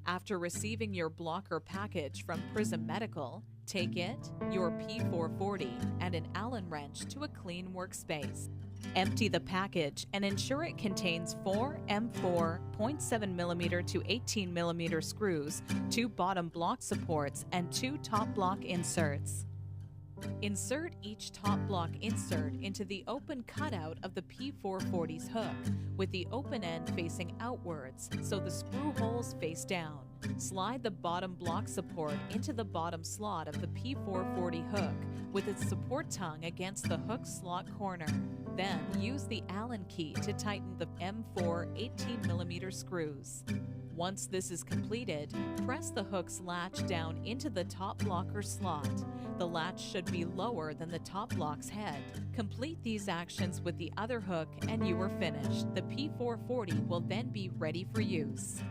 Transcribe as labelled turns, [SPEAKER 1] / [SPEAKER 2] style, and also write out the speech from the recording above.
[SPEAKER 1] After receiving your blocker package from Prism Medical, take it, your P-440, and an Allen wrench to a clean workspace. Empty the package and ensure it contains 4 M4 0.7mm to 18mm screws, 2 bottom block supports, and 2 top block inserts. Insert each top block insert into the open cutout of the P-440's hook, with the open end facing outwards so the screw holes face down. Slide the bottom block support into the bottom slot of the P-440 hook with its support tongue against the hook slot corner. Then use the Allen key to tighten the M4 18mm screws. Once this is completed, press the hook's latch down into the top blocker slot. The latch should be lower than the top block's head. Complete these actions with the other hook and you are finished. The P-440 will then be ready for use.